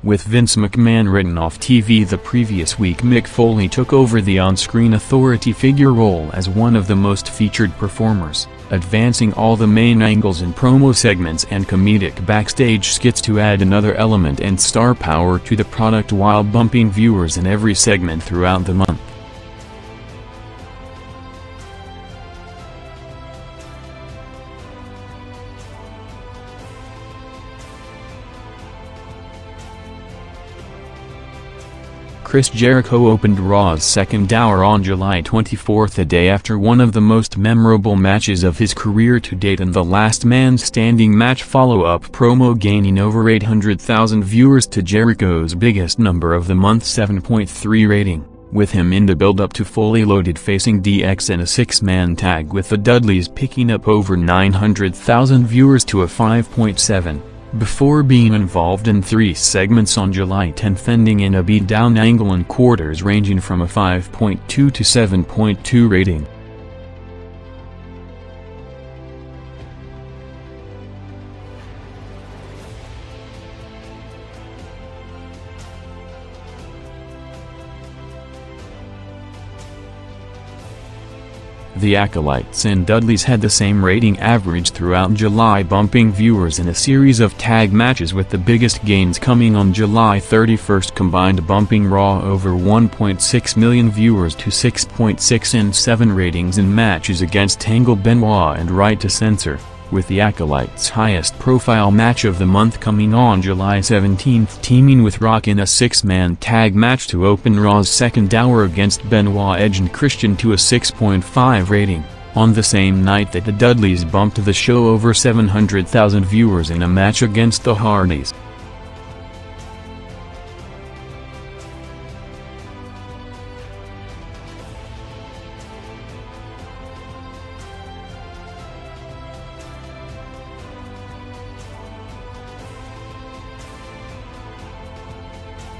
With Vince McMahon written off TV the previous week, Mick Foley took over the on-screen authority figure role as one of the most featured performers, advancing all the main angles in promo segments and comedic backstage skits to add another element and star power to the product while bumping viewers in every segment throughout the month. Chris Jericho opened Raw's second hour on July 24, a day after one of the most memorable matches of his career to date and the Last Man Standing match follow-up promo, gaining over 800,000 viewers to Jericho's biggest number of the month 7.3 rating, with him in the build-up to Fully Loaded facing DX in a six-man tag with the Dudleys picking up over 900,000 viewers to a 5.7. Before being involved in 3 segments on July 10, ending in a beatdown angle and quarters ranging from a 5.2 to 7.2 rating. The Acolytes and Dudleys had the same rating average throughout July, bumping viewers in a series of tag matches, with the biggest gains coming on July 31, combined bumping Raw over 1.6 million viewers to 6.6 and 7 ratings in matches against Angle, Benoit and Right to Censor, with the Acolytes' highest profile match of the month coming on July 17, teaming with Rock in a 6-man tag match to open Raw's second hour against Benoit, Edge and Christian to a 6.5 rating, on the same night that the Dudleys bumped the show over 700,000 viewers in a match against the Hardys.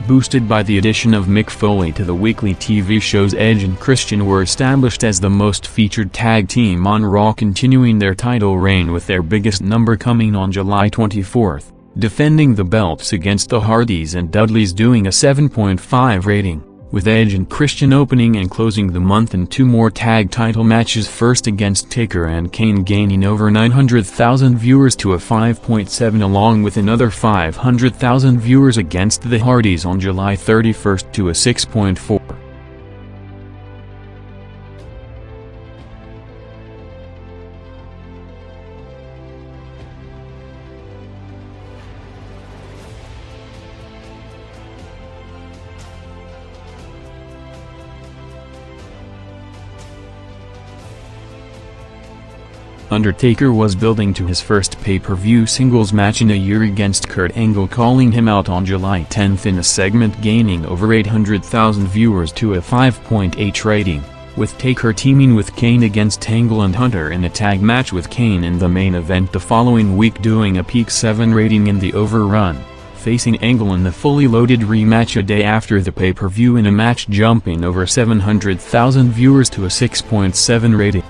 Boosted by the addition of Mick Foley to the weekly TV shows, Edge and Christian were established as the most featured tag team on Raw, continuing their title reign with their biggest number coming on July 24, defending the belts against the Hardys and Dudleys doing a 7.5 rating, with Edge and Christian opening and closing the month in 2 more tag title matches, first against Taker and Kane, gaining over 900,000 viewers to a 5.7, along with another 500,000 viewers against the Hardys on July 31 to a 6.4. Undertaker was building to his first pay-per-view singles match in a year against Kurt Angle, calling him out on July 10 in a segment, gaining over 800,000 viewers to a 5.8 rating, with Taker teaming with Kane against Angle and Hunter in a tag match, with Kane in the main event the following week doing a peak 7 rating in the overrun, facing Angle in the Fully Loaded rematch a day after the pay-per-view in a match jumping over 700,000 viewers to a 6.7 rating.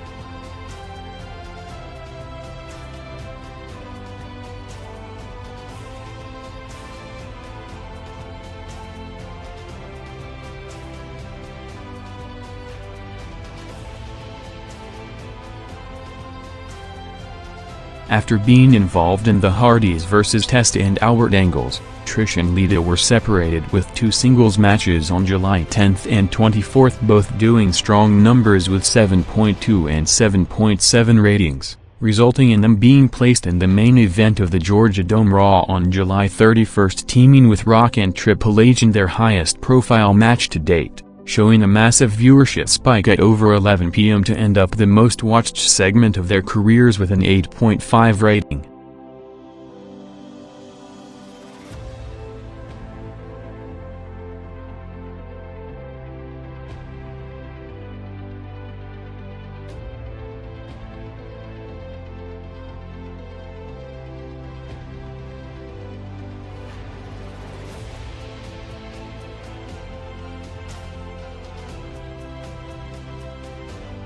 After being involved in the Hardys vs. Test and Albert angles, Trish and Lita were separated with 2 singles matches on July 10 and 24, both doing strong numbers with 7.2 and 7.7 ratings, resulting in them being placed in the main event of the Georgia Dome Raw on July 31, teaming with Rock and Triple H in their highest profile match to date, showing a massive viewership spike at over 11 p.m. to end up the most watched segment of their careers with an 8.5 rating.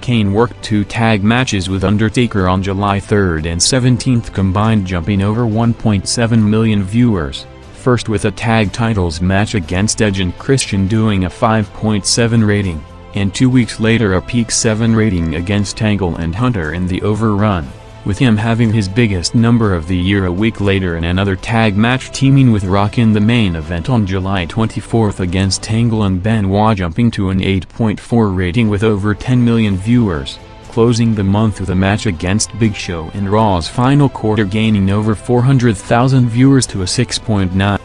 Kane worked 2 tag matches with Undertaker on July 3 and 17, combined jumping over 1.7 million viewers, first with a tag titles match against Edge and Christian doing a 5.7 rating, and 2 weeks later a peak 7 rating against Angle and Hunter in the Overrun, with him having his biggest number of the year a week later in another tag match teaming with Rock in the main event on July 24th against Angle and Benoit, jumping to an 8.4 rating with over 10 million viewers, closing the month with a match against Big Show in Raw's final quarter gaining over 400,000 viewers to a 6.9.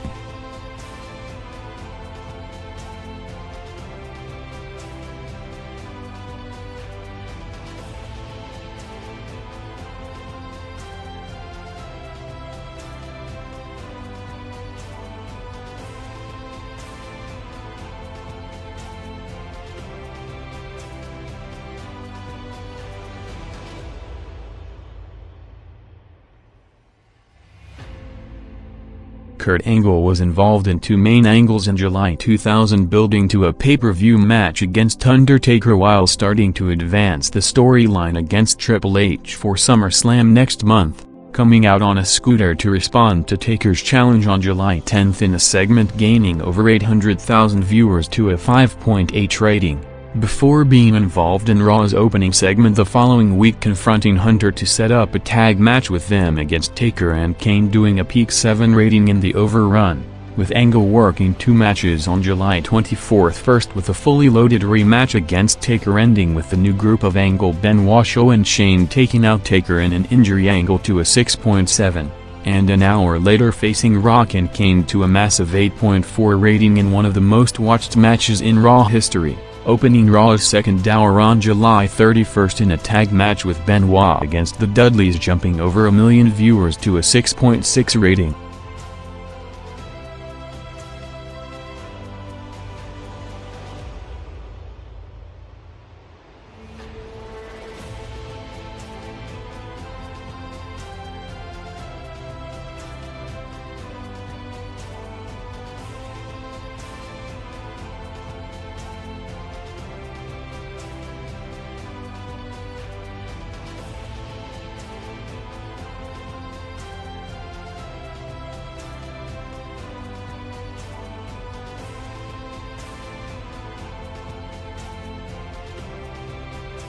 Kurt Angle was involved in 2 main angles in July 2000, building to a pay-per-view match against Undertaker while starting to advance the storyline against Triple H for SummerSlam next month, coming out on a scooter to respond to Taker's challenge on July 10th in a segment gaining over 800,000 viewers to a 5.8 rating, before being involved in Raw's opening segment the following week, confronting Hunter to set up a tag match with them against Taker and Kane doing a peak 7 rating in the Overrun, with Angle working 2 matches on July 24th, first with a fully loaded rematch against Taker ending with the new group of Angle, Benoit, Show and Shane taking out Taker in an injury angle to a 6.7, and an hour later facing Rock and Kane to a massive 8.4 rating in one of the most watched matches in Raw history, opening Raw's second hour on July 31st in a tag match with Benoit against the Dudleys, jumping over 1 million viewers to a 6.6 rating.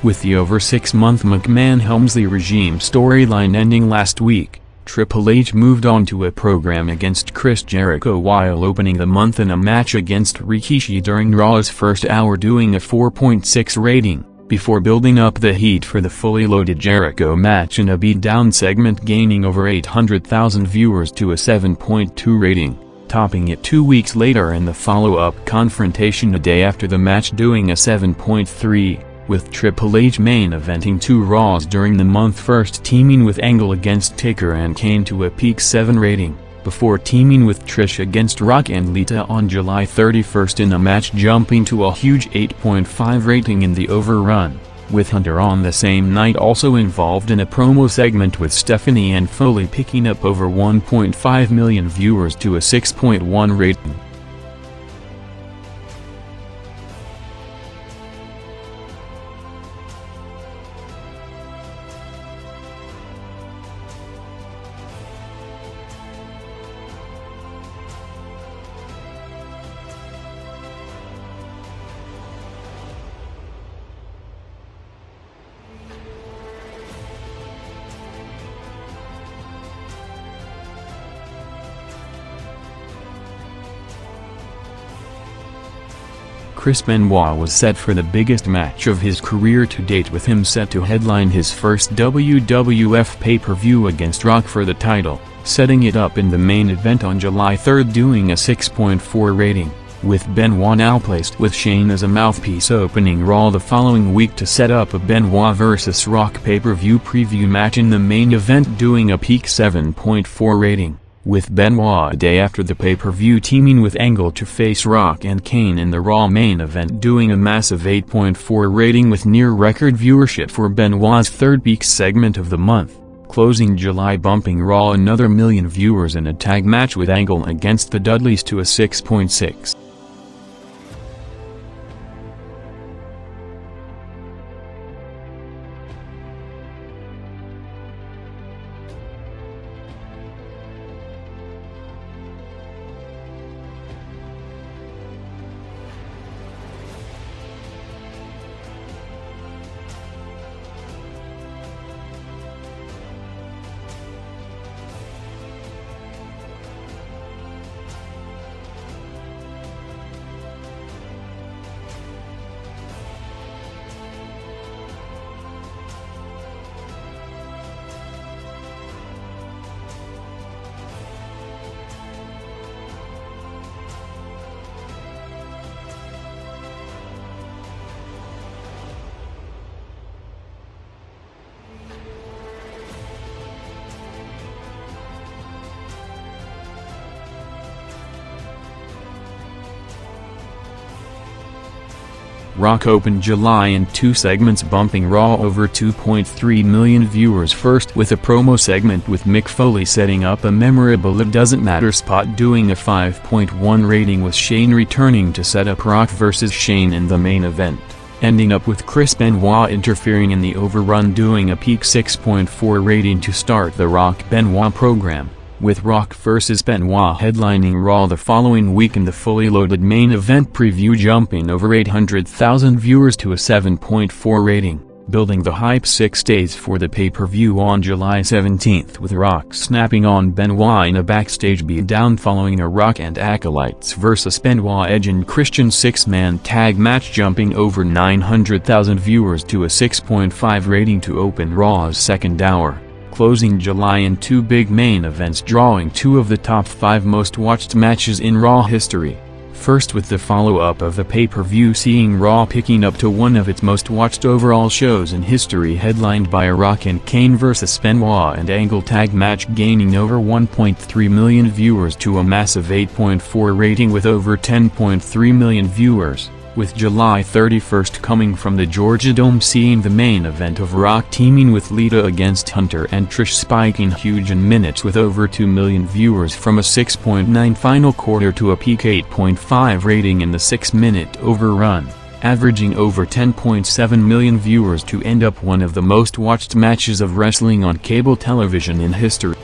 With the over 6-month McMahon-Helmsley regime storyline ending last week, Triple H moved on to a program against Chris Jericho while opening the month in a match against Rikishi during Raw's first hour doing a 4.6 rating, before building up the heat for the fully loaded Jericho match in a beatdown segment gaining over 800,000 viewers to a 7.2 rating, topping it 2 weeks later in the follow-up confrontation a day after the match doing a 7.3. With Triple H main eventing 2 Raws during the month, first teaming with Angle against Taker and Kane to a peak 7 rating, before teaming with Trish against Rock and Lita on July 31st in a match jumping to a huge 8.5 rating in the Overrun, with Hunter on the same night also involved in a promo segment with Stephanie and Foley picking up over 1.5 million viewers to a 6.1 rating. Chris Benoit was set for the biggest match of his career to date, with him set to headline his first WWF pay-per-view against Rock for the title, setting it up in the main event on July 3rd doing a 6.4 rating, with Benoit now placed with Shane as a mouthpiece, opening Raw the following week to set up a Benoit vs Rock pay-per-view preview match in the main event doing a peak 7.4 rating, with Benoit a day after the pay-per-view teaming with Angle to face Rock and Kane in the Raw main event doing a massive 8.4 rating with near-record viewership for Benoit's third peak segment of the month, closing July bumping Raw another million viewers in a tag match with Angle against the Dudleys to a 6.6. Rock opened July in 2 segments, bumping Raw over 2.3 million viewers, first with a promo segment with Mick Foley setting up a memorable "It Doesn't Matter" spot, doing a 5.1 rating, with Shane returning to set up Rock vs. Shane in the main event, ending up with Benoit interfering in the overrun, doing a peak 6.4 rating to start the Rock-Benoit program, with Rock vs. Benoit headlining Raw the following week in the fully loaded main event preview, jumping over 800,000 viewers to a 7.4 rating, building the hype 6 days for the pay-per-view on July 17th, with Rock snapping on Benoit in a backstage beatdown following a Rock and Acolytes vs. Benoit Edge and Christian 6-man tag match, jumping over 900,000 viewers to a 6.5 rating to open Raw's second hour, closing July in 2 big main events, drawing 2 of the top 5 most watched matches in Raw history. First, with the follow-up of the pay-per-view seeing Raw picking up to one of its most watched overall shows in history, headlined by a Rock and Kane vs. Benoit and Angle tag match, gaining over 1.3 million viewers to a massive 8.4 rating with over 10.3 million viewers, with July 31st coming from the Georgia Dome seeing the main event of Rock teaming with Lita against Hunter and Trish spiking huge in minutes with over 2 million viewers, from a 6.9 final quarter to a peak 8.5 rating in the 6-minute overrun, averaging over 10.7 million viewers to end up one of the most watched matches of wrestling on cable television in history.